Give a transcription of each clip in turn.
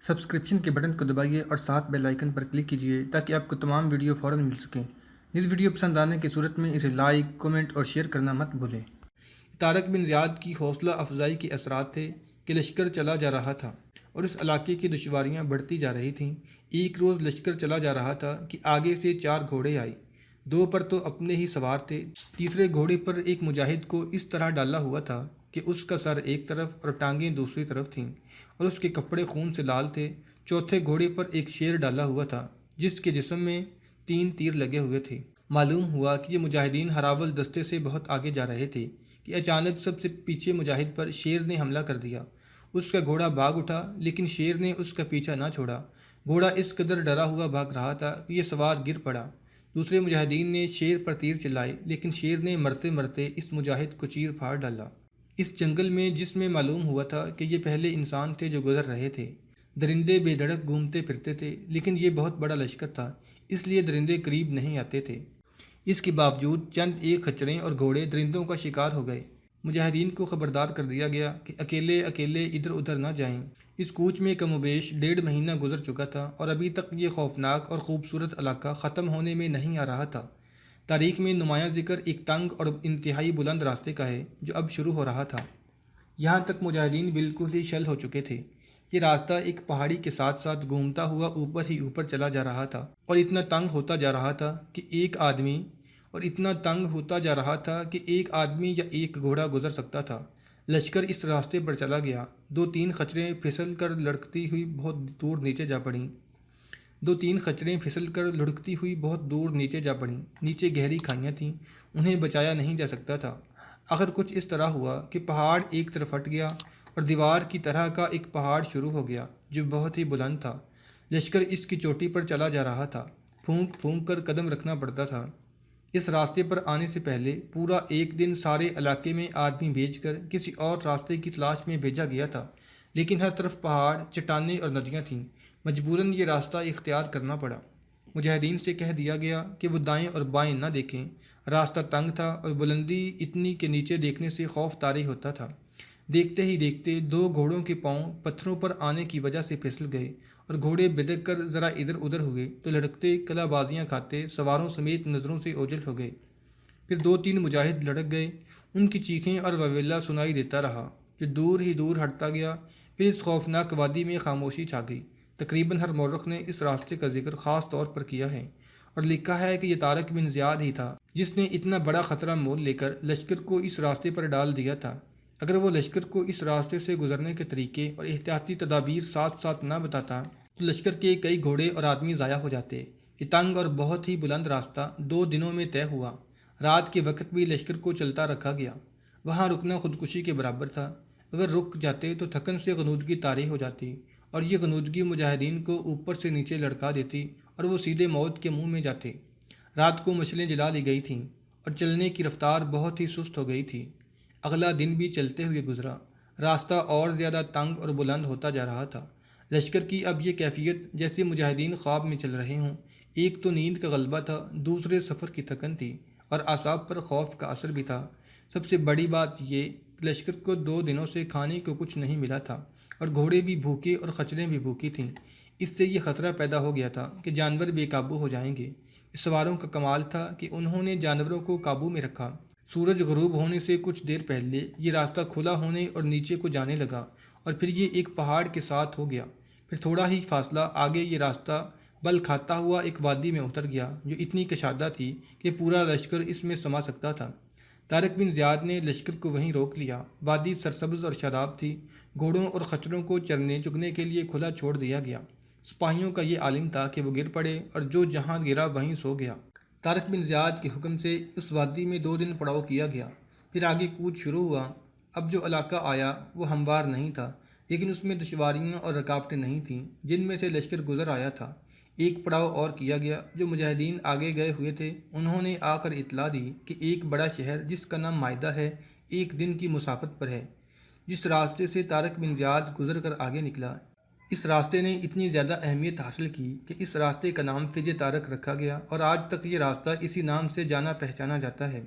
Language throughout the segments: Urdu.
سبسکرپشن کے بٹن کو دبائیے اور ساتھ بیل آئیکن پر کلک کیجیے تاکہ آپ کو تمام ویڈیو فوراً مل سکیں۔ اس ویڈیو پسند آنے کی صورت میں اسے لائک، کمنٹ اور شیئر کرنا مت بھولیں۔ طارق بن زیاد کی حوصلہ افزائی کے اثرات تھے کہ لشکر چلا جا رہا تھا اور اس علاقے کی دشواریاں بڑھتی جا رہی تھیں۔ ایک روز لشکر چلا جا رہا تھا کہ آگے سے 4 گھوڑے آئے۔ 2 پر تو اپنے ہی سوار تھے، تیسرے گھوڑے پر ایک مجاہد کو اس طرح ڈالا ہوا تھا کہ اس کا سر ایک طرف اور ٹانگیں دوسری طرف تھیں اور اس کے کپڑے خون سے لال تھے۔ چوتھے گھوڑے پر ایک شیر ڈالا ہوا تھا جس کے جسم میں 3 تیر لگے ہوئے تھے۔ معلوم ہوا کہ یہ مجاہدین ہراول دستے سے بہت آگے جا رہے تھے کہ اچانک سب سے پیچھے مجاہد پر شیر نے حملہ کر دیا۔ اس کا گھوڑا بھاگ اٹھا لیکن شیر نے اس کا پیچھا نہ چھوڑا۔ گھوڑا اس قدر ڈرا ہوا بھاگ رہا تھا کہ یہ سوار گر پڑا۔ دوسرے مجاہدین نے شیر پر تیر چلائے لیکن شیر نے مرتے مرتے اس مجاہد کو چیر پھاڑ ڈالا۔ اس جنگل میں جس میں معلوم ہوا تھا کہ یہ پہلے انسان تھے جو گزر رہے تھے۔ درندے بے دھڑک گھومتے پھرتے تھے لیکن یہ بہت بڑا لشکر تھا اس لیے درندے قریب نہیں آتے تھے۔ اس کے باوجود چند ایک خچریں اور گھوڑے درندوں کا شکار ہو گئے۔ مجاہدین کو خبردار کر دیا گیا کہ اکیلے اکیلے ادھر ادھر نہ جائیں۔ اس کوچ میں کم و بیش 1.5 مہینہ گزر چکا تھا اور ابھی تک یہ خوفناک اور خوبصورت علاقہ ختم ہونے میں نہیں آ رہا تھا۔ تاریخ میں نمایاں ذکر ایک تنگ اور انتہائی بلند راستے کا ہے جو اب شروع ہو رہا تھا۔ یہاں تک مجاہدین بالکل ہی شل ہو چکے تھے۔ یہ راستہ ایک پہاڑی کے ساتھ ساتھ گھومتا ہوا اوپر ہی اوپر چلا جا رہا تھا اور اتنا تنگ ہوتا جا رہا تھا کہ ایک آدمی یا ایک گھوڑا گزر سکتا تھا۔ لشکر اس راستے پر چلا گیا۔ 2-3 خچریں پھسل کر لڑکتی ہوئی بہت دور نیچے جا پڑیں۔ نیچے گہری کھائیاں تھیں، انہیں بچایا نہیں جا سکتا تھا۔ آخر کچھ اس طرح ہوا کہ پہاڑ ایک طرف ہٹ گیا اور دیوار کی طرح کا ایک پہاڑ شروع ہو گیا جو بہت ہی بلند تھا۔ لشکر اس کی چوٹی پر چلا جا رہا تھا۔ پھونک پھونک کر قدم رکھنا پڑتا تھا۔ اس راستے پر آنے سے پہلے پورا ایک دن سارے علاقے میں آدمی بھیج کر کسی اور راستے کی تلاش میں بھیجا گیا تھا لیکن ہر طرف پہاڑ، چٹانیں اور ندیاں تھیں۔ مجبوراً یہ راستہ اختیار کرنا پڑا۔ مجاہدین سے کہہ دیا گیا کہ وہ دائیں اور بائیں نہ دیکھیں۔ راستہ تنگ تھا اور بلندی اتنی کہ نیچے دیکھنے سے خوف طاری ہوتا تھا۔ دیکھتے ہی دیکھتے 2 گھوڑوں کے پاؤں پتھروں پر آنے کی وجہ سے پھسل گئے اور گھوڑے بدک کر ذرا ادھر ادھر ہوئے تو لڑکتے کلا بازیاں کھاتے سواروں سمیت نظروں سے اوجھل ہو گئے۔ پھر 2-3 مجاہد لڑک گئے، ان کی چیخیں اور واویلا سنائی دیتا رہا جو دور ہی دور ہٹتا گیا۔ پھر اس خوفناک وادی میں خاموشی چھا گئی۔ تقریباً ہر مورخ نے اس راستے کا ذکر خاص طور پر کیا ہے اور لکھا ہے کہ یہ طارق بن زیاد ہی تھا جس نے اتنا بڑا خطرہ مول لے کر لشکر کو اس راستے پر ڈال دیا تھا۔ اگر وہ لشکر کو اس راستے سے گزرنے کے طریقے اور احتیاطی تدابیر ساتھ ساتھ نہ بتاتا تو لشکر کے کئی گھوڑے اور آدمی ضائع ہو جاتے۔ یہ تنگ اور بہت ہی بلند راستہ 2 دنوں میں طے ہوا۔ رات کے وقت بھی لشکر کو چلتا رکھا گیا۔ وہاں رکنا خودکشی کے برابر تھا۔ اگر رک جاتے تو تھکن سے غنودگی طاری ہو جاتی اور یہ غنودگی مجاہدین کو اوپر سے نیچے لڑکا دیتی اور وہ سیدھے موت کے منہ میں جاتے۔ رات کو مشلیں جلا لی گئی تھیں اور چلنے کی رفتار بہت ہی سست ہو گئی تھی۔ اگلا دن بھی چلتے ہوئے گزرا۔ راستہ اور زیادہ تنگ اور بلند ہوتا جا رہا تھا۔ لشکر کی اب یہ کیفیت جیسے مجاہدین خواب میں چل رہے ہوں۔ ایک تو نیند کا غلبہ تھا، دوسرے سفر کی تھکن تھی اور اعصاب پر خوف کا اثر بھی تھا۔ سب سے بڑی بات یہ کہ لشکر کو 2 دنوں سے کھانے کو کچھ نہیں ملا تھا اور گھوڑے بھی بھوکے اور خچریں بھی بھوکی تھیں۔ اس سے یہ خطرہ پیدا ہو گیا تھا کہ جانور بے قابو ہو جائیں گے۔ سواروں کا کمال تھا کہ انہوں نے جانوروں کو قابو میں رکھا۔ سورج غروب ہونے سے کچھ دیر پہلے یہ راستہ کھلا ہونے اور نیچے کو جانے لگا اور پھر یہ ایک پہاڑ کے ساتھ ہو گیا۔ پھر تھوڑا ہی فاصلہ آگے یہ راستہ بل کھاتا ہوا ایک وادی میں اتر گیا جو اتنی کشادہ تھی کہ پورا لشکر اس میں سما سکتا تھا۔ طارق بن زیاد نے لشکر کو وہیں روک لیا۔ وادی سرسبز اور شاداب تھی۔ گھوڑوں اور خچروں کو چرنے چگنے کے لیے کھلا چھوڑ دیا گیا۔ سپاہیوں کا یہ عالم تھا کہ وہ گر پڑے اور جو جہاں گرا وہیں سو گیا۔ طارق بن زیاد کے حکم سے اس وادی میں 2 دن پڑاؤ کیا گیا۔ پھر آگے کوچ شروع ہوا۔ اب جو علاقہ آیا وہ ہموار نہیں تھا لیکن اس میں دشواریاں اور رکاوٹیں نہیں تھیں جن میں سے لشکر گزر آیا تھا۔ ایک پڑاؤ اور کیا گیا۔ جو مجاہدین آگے گئے ہوئے تھے انہوں نے آ کر اطلاع دی کہ ایک بڑا شہر جس کا نام مائدہ ہے 1 دن کی مسافت پر ہے۔ جس راستے سے طارق بن زیاد گزر کر آگے نکلا، اس راستے نے اتنی زیادہ اہمیت حاصل کی کہ اس راستے کا نام فج طارق رکھا گیا اور آج تک یہ راستہ اسی نام سے جانا پہچانا جاتا ہے۔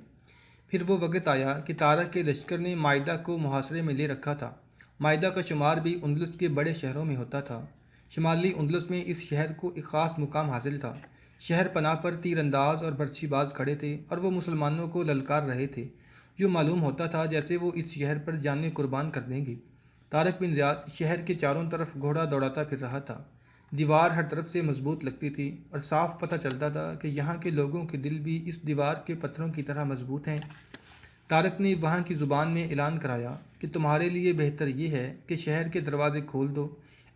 پھر وہ وقت آیا کہ طارق کے لشکر نے مائدہ کو محاصرے میں لے رکھا تھا۔ مائدہ کا شمار بھی اندلس کے بڑے شہروں میں ہوتا تھا۔ شمالی اندلس میں اس شہر کو ایک خاص مقام حاصل تھا۔ شہر پناہ پر تیر انداز اور برچھی باز کھڑے تھے اور وہ مسلمانوں کو للکار رہے تھے، جو معلوم ہوتا تھا جیسے وہ اس شہر پر جانیں قربان کر دیں گے۔ طارق بن زیاد شہر کے چاروں طرف گھوڑا دوڑاتا پھر رہا تھا۔ دیوار ہر طرف سے مضبوط لگتی تھی اور صاف پتہ چلتا تھا کہ یہاں کے لوگوں کے دل بھی اس دیوار کے پتھروں کی طرح مضبوط ہیں۔ طارق نے وہاں کی زبان میں اعلان کرایا کہ تمہارے لیے بہتر یہ ہے کہ شہر کے دروازے کھول دو۔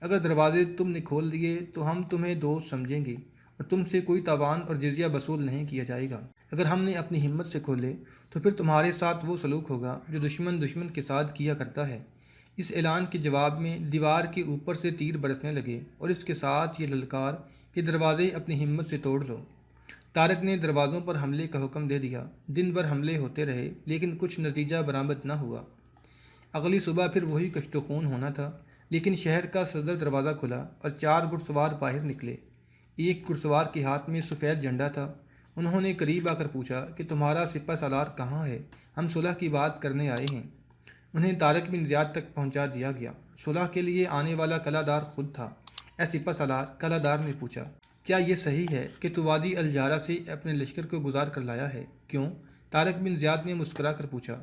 اگر دروازے تم نے کھول دیے تو ہم تمہیں دوست سمجھیں گے اور تم سے کوئی تاوان اور جزیہ وصول نہیں کیا جائے گا۔ اگر ہم نے اپنی ہمت سے کھولے تو پھر تمہارے ساتھ وہ سلوک ہوگا جو دشمن کے ساتھ کیا کرتا ہے۔ اس اعلان کے جواب میں دیوار کے اوپر سے تیر برسنے لگے اور اس کے ساتھ یہ للکار کہ دروازے اپنی ہمت سے توڑ لو۔ طارق نے دروازوں پر حملے کا حکم دے دیا۔ دن بھر حملے ہوتے رہے لیکن کچھ نتیجہ برآمد نہ ہوا۔ اگلی صبح پھر وہی کشت و خون ہونا تھا، لیکن شہر کا صدر دروازہ کھلا اور 4 گھڑ سوار باہر نکلے۔ ایک گھڑ سوار کے ہاتھ میں سفید جھنڈا تھا۔ انہوں نے قریب آ کر پوچھا کہ تمہارا سپہ سالار کہاں ہے؟ ہم صلح کی بات کرنے آئے ہیں۔ انہیں طارق بن زیاد تک پہنچا دیا گیا۔ صلح کے لیے آنے والا قلعہ دار خود تھا۔ اے سپہ سالار، قلعہ دار نے پوچھا، کیا یہ صحیح ہے کہ تو وادی الجارہ سے اپنے لشکر کو گزار کر لایا ہے؟ کیوں؟ طارق بن زیاد نے مسکرا کر پوچھا،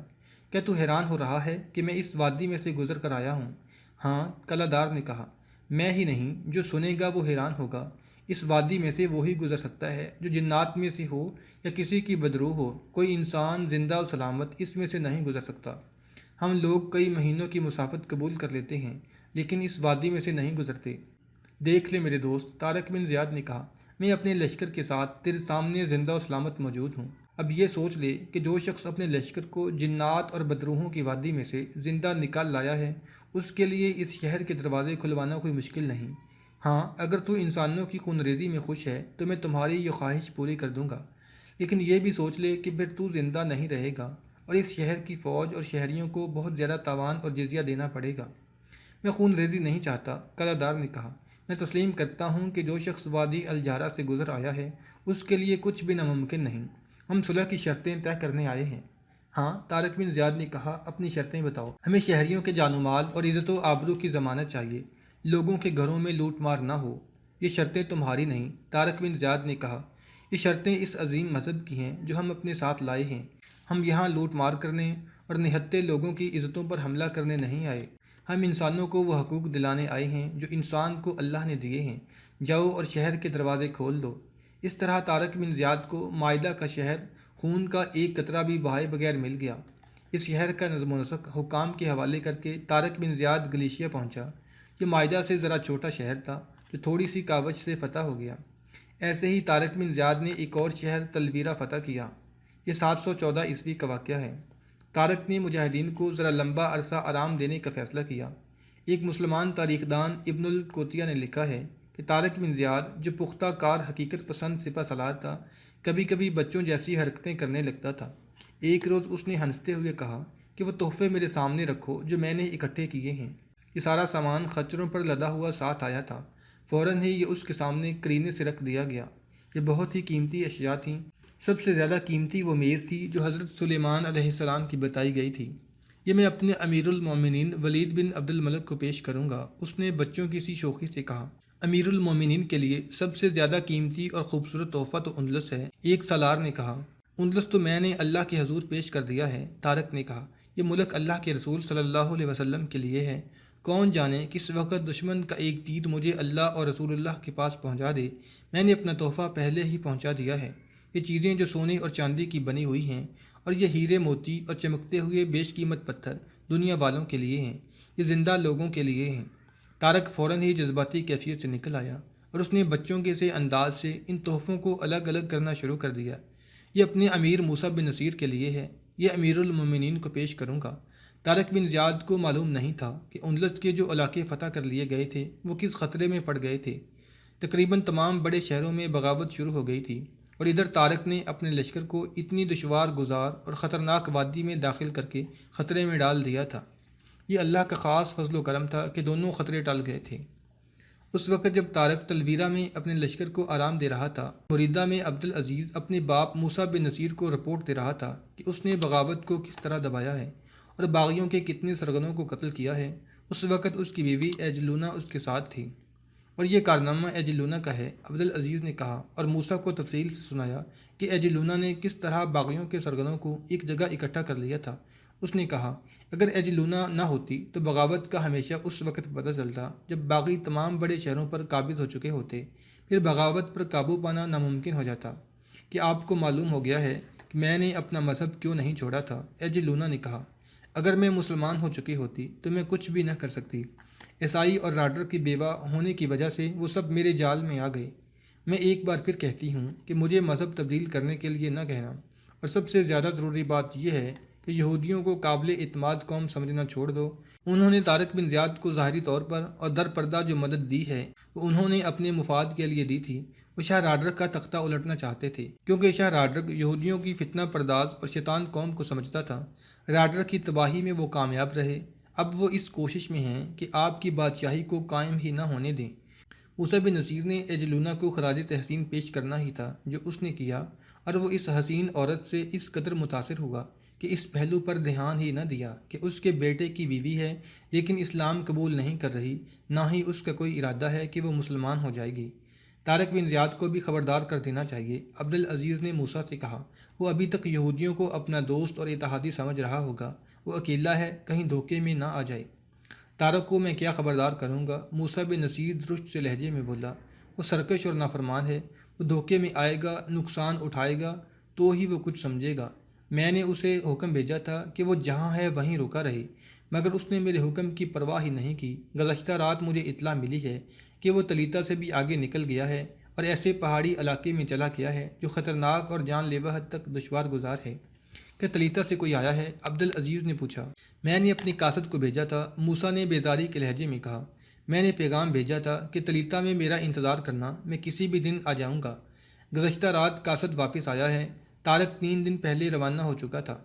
کیا تو حیران ہو رہا ہے کہ میں اس وادی میں سے گزر کر آیا ہوں؟ ہاں، قلعہ دار نے کہا، میں ہی نہیں، جو سنے گا وہ حیران ہوگا۔ اس وادی میں سے وہی گزر سکتا ہے جو جنات میں سے ہو یا کسی کی بدروح ہو۔ کوئی انسان زندہ و سلامت اس میں سے نہیں گزر سکتا۔ ہم لوگ کئی مہینوں کی مسافت قبول کر لیتے ہیں لیکن اس وادی میں سے نہیں گزرتے۔ دیکھ لے میرے دوست، طارق بن زیاد نے کہا، میں اپنے لشکر کے ساتھ تیرے سامنے زندہ و سلامت موجود ہوں۔ اب یہ سوچ لے کہ جو شخص اپنے لشکر کو جنات اور بدروحوں کی وادی میں سے زندہ نکال لایا ہے، اس کے لیے اس شہر کے دروازے کھلوانا کوئی مشکل نہیں۔ ہاں، اگر تو انسانوں کی خون ریزی میں خوش ہے تو میں تمہاری یہ خواہش پوری کر دوں گا، لیکن یہ بھی سوچ لے کہ پھر تو زندہ نہیں رہے گا اور اس شہر کی فوج اور شہریوں کو بہت زیادہ تاوان اور جزیہ دینا پڑے گا۔ میں خون ریزی نہیں چاہتا، قلعہ دار نے کہا۔ میں تسلیم کرتا ہوں کہ جو شخص وادی الجارہ سے گزر آیا ہے اس کے لیے کچھ بھی ناممکن نہیں۔ ہم صلح کی شرطیں طے کرنے آئے ہیں۔ ہاں، طارق بن زیاد نے کہا، اپنی شرطیں بتاؤ۔ ہمیں شہریوں کے جان و مال اور عزت و آبرو کی ضمانت چاہیے، لوگوں کے گھروں میں لوٹ مار نہ ہو۔ یہ شرطیں تمہاری نہیں، طارق بن زیاد نے کہا، یہ شرطیں اس عظیم مذہب کی ہیں جو ہم اپنے ساتھ لائے ہیں۔ ہم یہاں لوٹ مار کرنے اور نہتے لوگوں کی عزتوں پر حملہ کرنے نہیں آئے۔ ہم انسانوں کو وہ حقوق دلانے آئے ہیں جو انسان کو اللہ نے دیے ہیں۔ جاؤ اور شہر کے دروازے کھول دو۔ اس طرح طارق بن زیاد کو مائدہ کا شہر خون کا ایک قطرہ بھی بہائے بغیر مل گیا۔ اس شہر کا نظم و نسق حکام کے حوالے کر کے طارق بن زیاد گلیشیا پہنچا۔ یہ مائدہ سے ذرا چھوٹا شہر تھا جو تھوڑی سی کاوش سے فتح ہو گیا۔ ایسے ہی طارق بن زیاد نے ایک اور شہر تلویرہ فتح کیا۔ یہ 714 عیسوی کا واقعہ ہے۔ طارق نے مجاہدین کو ذرا لمبا عرصہ آرام دینے کا فیصلہ کیا۔ ایک مسلمان تاریخ دان ابن القوتیہ نے لکھا ہے کہ طارق بن زیاد جو پختہ کار حقیقت پسند سپہ سالار تھا، کبھی کبھی بچوں جیسی حرکتیں کرنے لگتا تھا۔ ایک روز اس نے ہنستے ہوئے کہا کہ وہ تحفے میرے سامنے رکھو جو میں نے اکٹھے کیے ہیں۔ یہ سارا سامان خچروں پر لدا ہوا ساتھ آیا تھا۔ فوراً ہی یہ اس کے سامنے کرینے سے رکھ دیا گیا۔ یہ بہت ہی قیمتی اشیاء تھیں۔ سب سے زیادہ قیمتی وہ میز تھی جو حضرت سلیمان علیہ السلام کی بتائی گئی تھی۔ یہ میں اپنے امیر المومنین ولید بن عبد الملک کو پیش کروں گا، اس نے بچوں کی سی شوخی سے کہا۔ امیر المومنین کے لیے سب سے زیادہ قیمتی اور خوبصورت تحفہ تو اندلس ہے، ایک سالار نے کہا۔ اندلس تو میں نے اللہ کے حضور پیش کر دیا ہے، طارق نے کہا۔ یہ ملک اللہ کے رسول صلی اللہ علیہ وسلم کے لیے ہے۔ کون جانے کس وقت دشمن کا ایک تیر مجھے اللہ اور رسول اللہ کے پاس پہنچا دے۔ میں نے اپنا تحفہ پہلے ہی پہنچا دیا ہے۔ یہ چیزیں جو سونے اور چاندی کی بنی ہوئی ہیں اور یہ ہیرے موتی اور چمکتے ہوئے بیش قیمت پتھر دنیا والوں کے لیے ہیں، یہ زندہ لوگوں کے لیے ہیں۔ طارق فوراً ہی جذباتی کیفیت سے نکل آیا اور اس نے بچوں کے سے انداز سے ان تحفوں کو الگ الگ کرنا شروع کر دیا۔ یہ اپنے امیر موسیٰ بن نصیر کے لیے ہے، یہ امیر المومنین کو پیش کروں گا۔ طارق بن زیاد کو معلوم نہیں تھا کہ اندلس کے جو علاقے فتح کر لیے گئے تھے وہ کس خطرے میں پڑ گئے تھے۔ تقریباً تمام بڑے شہروں میں بغاوت شروع ہو گئی تھی اور ادھر طارق نے اپنے لشکر کو اتنی دشوار گزار اور خطرناک وادی میں داخل کر کے خطرے میں ڈال دیا تھا۔ یہ اللہ کا خاص فضل و کرم تھا کہ دونوں خطرے ٹل گئے تھے۔ اس وقت جب طارق تلویرہ میں اپنے لشکر کو آرام دے رہا تھا، مریدہ میں عبد العزیز اپنے باپ موسیٰ بن نصیر کو رپورٹ دے رہا تھا کہ اس نے بغاوت کو کس طرح دبایا ہے اور باغیوں کے کتنے سرگنوں کو قتل کیا ہے۔ اس وقت اس کی بیوی ایجلونہ اس کے ساتھ تھی۔ اور یہ کارنامہ ایجلونا کا ہے، عبدالعزیز نے کہا اور موسیٰ کو تفصیل سے سنایا کہ ایجلونا نے کس طرح باغیوں کے سرگنوں کو ایک جگہ اکٹھا کر لیا تھا۔ اس نے کہا، اگر ایجلونا نہ ہوتی تو بغاوت کا ہمیشہ اس وقت پتہ چلتا جب باغی تمام بڑے شہروں پر قابض ہو چکے ہوتے، پھر بغاوت پر قابو پانا ناممکن ہو جاتا۔ کہ آپ کو معلوم ہو گیا ہے کہ میں نے اپنا مذہب کیوں نہیں چھوڑا تھا، ایجلونا نے کہا۔ اگر میں مسلمان ہو چکی ہوتی تو میں کچھ بھی نہ کر سکتی۔ عیسائی اور راڈر کی بیوہ ہونے کی وجہ سے وہ سب میرے جال میں آ گئے۔ میں ایک بار پھر کہتی ہوں کہ مجھے مذہب تبدیل کرنے کے لیے نہ کہنا، اور سب سے زیادہ ضروری بات یہ ہے کہ یہودیوں کو قابل اعتماد قوم سمجھنا چھوڑ دو۔ انہوں نے طارق بن زیاد کو ظاہری طور پر اور در پردہ جو مدد دی ہے وہ انہوں نے اپنے مفاد کے لیے دی تھی۔ وہ شاہ راڈرک کا تختہ الٹنا چاہتے تھے کیونکہ شاہ راڈرک یہودیوں کی فتنہ پرداز اور شیطان قوم کو سمجھتا تھا۔ راڈرک کی تباہی میں وہ کامیاب رہے۔ اب وہ اس کوشش میں ہیں کہ آپ کی بادشاہی کو قائم ہی نہ ہونے دیں۔ موسیٰ بن نصیر نے ایجلونا کو خراج تحسین پیش کرنا ہی تھا جو اس نے کیا، اور وہ اس حسین عورت سے اس قدر متاثر ہوا کہ اس پہلو پر دھیان ہی نہ دیا کہ اس کے بیٹے کی بیوی ہے لیکن اسلام قبول نہیں کر رہی، نہ ہی اس کا کوئی ارادہ ہے کہ وہ مسلمان ہو جائے گی۔ طارق بن زیاد کو بھی خبردار کر دینا چاہیے، عبدالعزیز نے موسیٰ سے کہا۔ وہ ابھی تک یہودیوں کو اپنا دوست اور اتحادی سمجھ رہا ہوگا، وہ اکیلا ہے، کہیں دھوکے میں نہ آ جائے۔ طارق کو میں کیا خبردار کروں گا، موسیٰ بن نصیر درست سے لہجے میں بولا۔ وہ سرکش اور نافرمان ہے، وہ دھوکے میں آئے گا، نقصان اٹھائے گا تو ہی وہ کچھ سمجھے گا۔ میں نے اسے حکم بھیجا تھا کہ وہ جہاں ہے وہیں رکا رہے، مگر اس نے میرے حکم کی پرواہ ہی نہیں کی۔ گزشتہ رات مجھے اطلاع ملی ہے کہ وہ تلیتا سے بھی آگے نکل گیا ہے اور ایسے پہاڑی علاقے میں چلا گیا ہے جو خطرناک اور جان لیوا حد تک دشوار گزار ہے۔ کیا تلیتا سے کوئی آیا ہے؟ عبدالعزیز نے پوچھا۔ میں نے اپنی قاصد کو بھیجا تھا، موسیٰ نے بیزاری کے لہجے میں کہا۔ میں نے پیغام بھیجا تھا کہ تلیتا میں میرا انتظار کرنا، میں کسی بھی دن آ جاؤں گا۔ گزشتہ رات قاصد واپس آیا ہے۔ طارق 3 دن پہلے روانہ ہو چکا تھا۔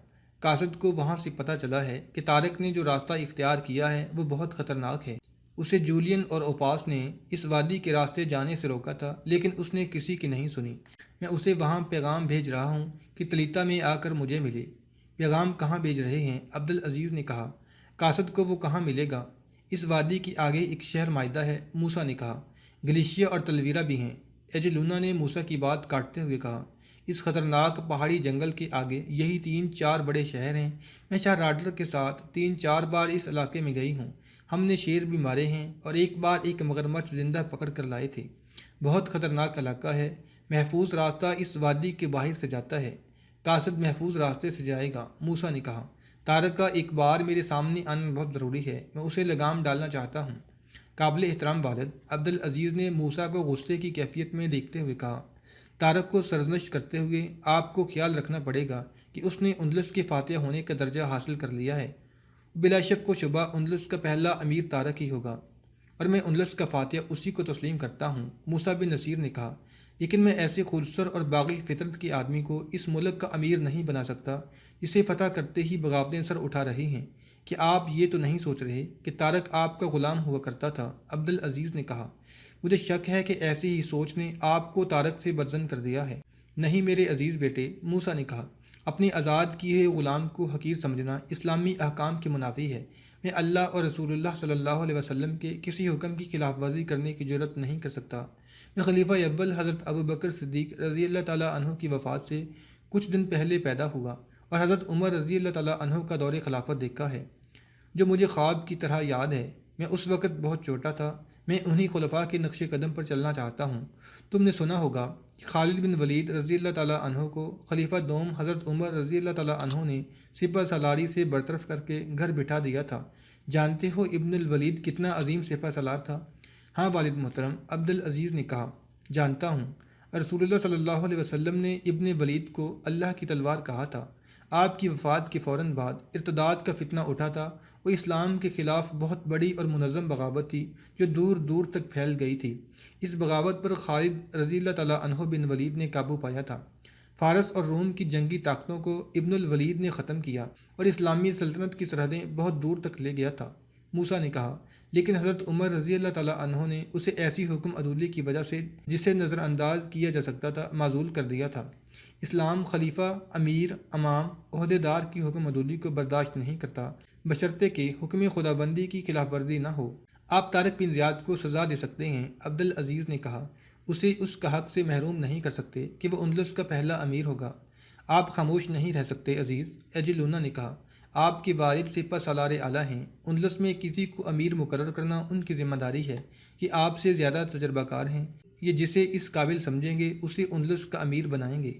قاصد کو وہاں سے پتہ چلا ہے کہ طارق نے جو راستہ اختیار کیا ہے وہ بہت خطرناک ہے۔ اسے جولین اور اوپاس نے اس وادی کے راستے جانے سے روکا تھا لیکن اس نے کسی کی نہیں سنی۔ میں اسے وہاں پیغام بھیج رہا ہوں کہ تلیتا میں آ کر مجھے ملے۔ پیغام کہاں بھیج رہے ہیں؟ عبدالعزیز نے کہا۔ قاصد کو وہ کہاں ملے گا؟ اس وادی کی آگے ایک شہر معاہدہ ہے، موسیٰ نے کہا۔ گلیشیا اور تلویرا بھی ہیں، ایجلونا نے موسیٰ کی بات کاٹتے ہوئے کہا۔ اس خطرناک پہاڑی جنگل کے آگے یہی 3-4 بڑے شہر ہیں۔ میں شاہ راڈر کے ساتھ 3-4 بار اس علاقے میں گئی ہوں۔ ہم نے شیر بھی مارے ہیں اور ایک بار ایک مگرمچھ زندہ پکڑ کر لائے تھے۔ بہت خطرناک علاقہ ہے۔ محفوظ راستہ اس وادی کے باہر سے جاتا ہے۔ قاصد محفوظ راستے سے جائے گا، موسیٰ نے کہا۔ طارق کا ایک بار میرے سامنے آنا بہت ضروری ہے، میں اسے لگام ڈالنا چاہتا ہوں۔ قابل احترام والد، عبدالعزیز نے موسیٰ کو غصے کی کیفیت میں دیکھتے ہوئے کہا۔ طارق کو سرزنش کرتے ہوئے، آپ کو خیال رکھنا پڑے گا کہ اس نے اندلس کے فاتح ہونے کا درجہ حاصل کر لیا ہے۔ بلا شک و شبہ اندلس کا پہلا امیر طارق ہی ہوگا، اور میں اندلس کا فاتح اسی کو تسلیم کرتا ہوں، موسیٰ بن نصیر نے کہا۔ لیکن میں ایسے خودسر اور باغی فطرت کے آدمی کو اس ملک کا امیر نہیں بنا سکتا جسے فتح کرتے ہی بغاوتیں سر اٹھا رہی ہیں۔ کہ آپ یہ تو نہیں سوچ رہے کہ طارق آپ کا غلام ہوا کرتا تھا؟ عبدالعزیز نے کہا۔ مجھے شک ہے کہ ایسی ہی سوچ نے آپ کو طارق سے بدظن کر دیا ہے۔ نہیں میرے عزیز بیٹے، موسیٰ نے کہا، اپنے آزاد کیے ہوئے غلام کو حقیر سمجھنا اسلامی احکام کے منافی ہے۔ میں اللہ اور رسول اللہ صلی اللہ علیہ وسلم کے کسی حکم کی خلاف ورزی کرنے کی جرات نہیں کر سکتا۔ میں خلیفہ اول حضرت ابوبکر صدیق رضی اللہ تعالیٰ عنہ کی وفات سے کچھ دن پہلے پیدا ہوا اور حضرت عمر رضی اللہ تعالیٰ عنہ کا دور خلافت دیکھا ہے، جو مجھے خواب کی طرح یاد ہے۔ میں اس وقت بہت چھوٹا تھا۔ میں انہی خلفاء کے نقش قدم پر چلنا چاہتا ہوں۔ تم نے سنا ہوگا کہ خالد بن ولید رضی اللہ تعالیٰ عنہ کو خلیفہ دوم حضرت عمر رضی اللہ تعالیٰ عنہ نے سپہ سالاری سے برطرف کر کے گھر بٹھا دیا تھا۔ جانتے ہو ابن الولید کتنا عظیم سپہ سالار تھا؟ ہاں والد محترم، عبدالعزیز نے کہا، جانتا ہوں۔ رسول اللہ صلی اللہ علیہ وسلم نے ابن ولید کو اللہ کی تلوار کہا تھا۔ آپ کی وفات کے فوراً بعد ارتداد کا فتنہ اٹھا تھا۔ وہ اسلام کے خلاف بہت بڑی اور منظم بغاوت تھی جو دور دور تک پھیل گئی تھی۔ اس بغاوت پر خالد رضی اللہ تعالیٰ عنہ بن ولید نے قابو پایا تھا۔ فارس اور روم کی جنگی طاقتوں کو ابن الولید نے ختم کیا اور اسلامی سلطنت کی سرحدیں بہت دور تک لے گیا تھا، موسیٰ نے کہا۔ لیکن حضرت عمر رضی اللہ تعالیٰ عنہ نے اسے ایسی حکم عدولی کی وجہ سے جسے نظر انداز کیا جا سکتا تھا معزول کر دیا تھا۔ اسلام خلیفہ، امیر، امام، عہدے دار کی حکم عدولی کو برداشت نہیں کرتا، بشرطے کہ حکم خداوندی کی خلاف ورزی نہ ہو۔ آپ طارق بن زیاد کو سزا دے سکتے ہیں، عبدالعزیز نے کہا، اسے اس کا حق سے محروم نہیں کر سکتے کہ وہ اندلس کا پہلا امیر ہوگا۔ آپ خاموش نہیں رہ سکتے عزیز، ایجلونا نے کہا، آپ کے والد سپہ سالار اعلیٰ ہیں، اندلس میں کسی کو امیر مقرر کرنا ان کی ذمہ داری ہے کہ آپ سے زیادہ تجربہ کار ہیں، یہ جسے اس قابل سمجھیں گے اسے اندلس کا امیر بنائیں گے۔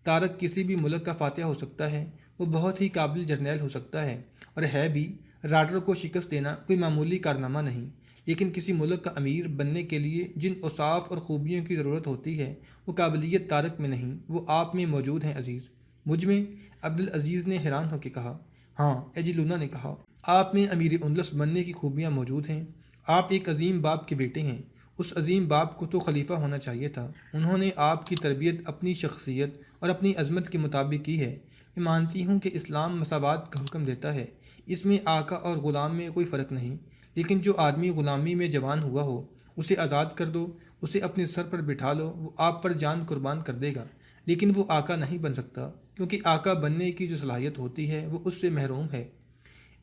طارق کسی بھی ملک کا فاتح ہو سکتا ہے، وہ بہت ہی قابل جرنیل ہو سکتا ہے اور ہے بھی۔ راڈر کو شکست دینا کوئی معمولی کارنامہ نہیں، لیکن کسی ملک کا امیر بننے کے لیے جن اوصاف اور خوبیوں کی ضرورت ہوتی ہے وہ قابلیت طارق میں نہیں، وہ آپ میں موجود ہیں عزیز۔ مجھ میں؟ عبدالعزیز نے حیران ہو کے کہا۔ ہاں، ایجلونا نے کہا، آپ میں امیر اندلس بننے کی خوبیاں موجود ہیں۔ آپ ایک عظیم باپ کے بیٹے ہیں، اس عظیم باپ کو تو خلیفہ ہونا چاہیے تھا۔ انہوں نے آپ کی تربیت اپنی شخصیت اور اپنی عظمت کے مطابق کی ہے۔ میں مانتی ہوں کہ اسلام مساوات کا حکم دیتا ہے، اس میں آقا اور غلام میں کوئی فرق نہیں، لیکن جو آدمی غلامی میں جوان ہوا ہو اسے آزاد کر دو، اسے اپنے سر پر بٹھا لو، وہ آپ پر جان قربان کر دے گا، لیکن وہ آقا نہیں بن سکتا، کیونکہ آقا بننے کی جو صلاحیت ہوتی ہے وہ اس سے محروم ہے۔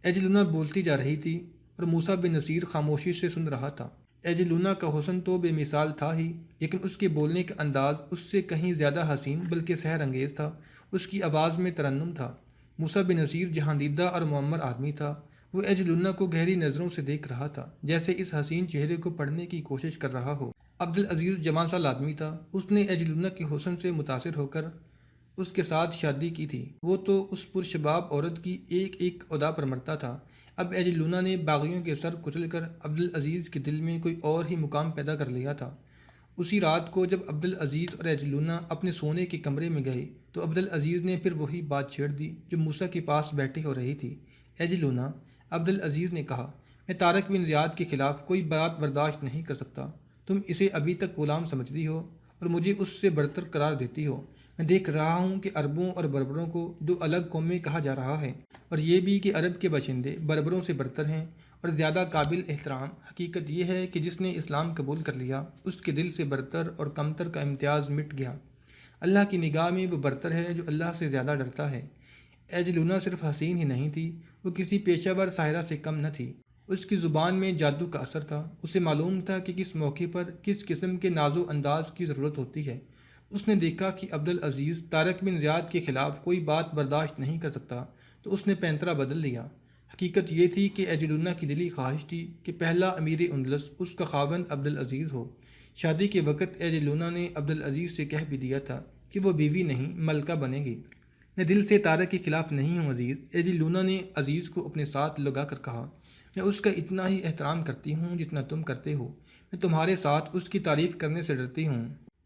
ایجلونا بولتی جا رہی تھی اور موسیٰ بن نصیر خاموشی سے سن رہا تھا۔ ایجلونا کا حسن تو بے مثال تھا ہی، لیکن اس کے بولنے کا انداز اس سے کہیں زیادہ حسین بلکہ سحر انگیز تھا۔ اس کی آواز میں ترنم تھا۔ موسیٰ بن نصیر جہاں دیدہ اور معمر آدمی تھا، وہ ایجلونا کو گہری نظروں سے دیکھ رہا تھا، جیسے اس حسین چہرے کو پڑھنے کی کوشش کر رہا ہو۔ عبدالعزیز جوان سال آدمی تھا، اس نے ایجلونا کے حسن سے متاثر ہو کر اس کے ساتھ شادی کی تھی، وہ تو اس پرشباب عورت کی ایک ایک ادا پر مرتا تھا۔ اب ایجلونا نے باغیوں کے سر کچل کر عبدالعزیز کے دل میں کوئی اور ہی مقام پیدا کر لیا تھا۔ اسی رات کو جب عبدالعزیز اور ایجلونا اپنے سونے کے کمرے میں گئے تو عبدالعزیز نے پھر وہی بات چھیڑ دی جو موسیٰ کے پاس بیٹھے ہو رہی تھی۔ ایجلونا، عبدالعزیز نے کہا، میں طارق بن زیاد کے خلاف کوئی بات برداشت نہیں کر سکتا۔ تم اسے ابھی تک غلام سمجھتی ہو اور مجھے اس سے برتر قرار دیتی ہو۔ میں دیکھ رہا ہوں کہ عربوں اور بربروں کو دو الگ قومیں کہا جا رہا ہے، اور یہ بھی کہ عرب کے باشندے بربروں سے برتر ہیں اور زیادہ قابل احترام۔ حقیقت یہ ہے کہ جس نے اسلام قبول کر لیا اس کے دل سے برتر اور کمتر کا امتیاز مٹ گیا۔ اللہ کی نگاہ میں وہ برتر ہے جو اللہ سے زیادہ ڈرتا ہے۔ ایجلونا صرف حسین ہی نہیں تھی، وہ کسی پیشہ ور ساحرہ سے کم نہ تھی۔ اس کی زبان میں جادو کا اثر تھا، اسے معلوم تھا کہ کس موقع پر کس قسم کے ناز و انداز کی ضرورت ہوتی ہے۔ اس نے دیکھا کہ عبدالعزیز طارق بن زیاد کے خلاف کوئی بات برداشت نہیں کر سکتا، تو اس نے پینترا بدل لیا۔ حقیقت یہ تھی کہ ایجلونا کی دلی خواہش تھی کہ پہلا امیر اندلس اس کا خاوند عبدالعزیز ہو۔ شادی کے وقت ایجلونا نے عبدالعزیز سے کہہ بھی دیا تھا کہ وہ بیوی نہیں ملکہ بنے گی۔ میں دل سے طارق کے خلاف نہیں ہوں عزیز، ایجلونا نے عزیز کو اپنے ساتھ لگا کر کہا، میں اس کا اتنا ہی احترام کرتی ہوں جتنا تم کرتے ہو۔ میں تمہارے ساتھ اس کی تعریف کرنے سے ڈرتی ہوں۔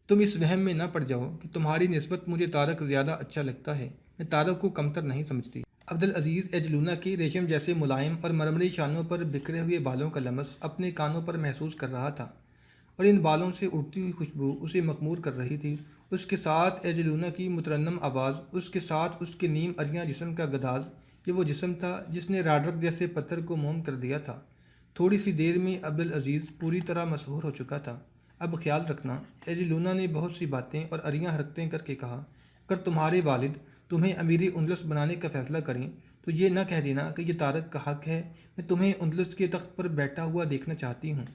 تم اس وہم میں نہ پڑ جاؤ کہ تمہاری نسبت مجھے طارق زیادہ اچھا لگتا ہے، میں طارق کو کمتر نہیں سمجھتی۔ عبدالعزیز ایجلونا کی ریشم جیسے ملائم اور مرمری شانوں پر بکھرے ہوئے بالوں کا لمس اپنے کانوں پر محسوس کر رہا تھا، اور ان بالوں سے اٹھتی ہوئی خوشبو اسے مخمور کر رہی تھی۔ اس کے ساتھ ایجلونا کی مترنم آواز، اس کے ساتھ اس کے نیم اریاں جسم کا گداز، یہ وہ جسم تھا جس نے راڈرک جیسے پتھر کو موم کر دیا تھا۔ تھوڑی سی دیر میں عبدالعزیز پوری طرح مسحور ہو چکا تھا۔ اب خیال رکھنا، ایجلونا نے بہت سی باتیں اور اریاں حرکتیں کر کے کہا، اگر تمہارے والد تمہیں امیر اندلس بنانے کا فیصلہ کریں تو یہ نہ کہہ دینا کہ یہ طارق کا حق ہے، میں تمہیں اندلس کے تخت پر بیٹھا ہوا دیکھنا چاہتی ہوں۔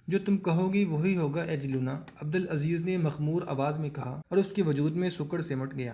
جو تم کہو گی وہی ہوگا ایجلونا، عبدالعزیز نے مخمور آواز میں کہا، اور اس کے وجود میں سکڑ سمٹ گیا۔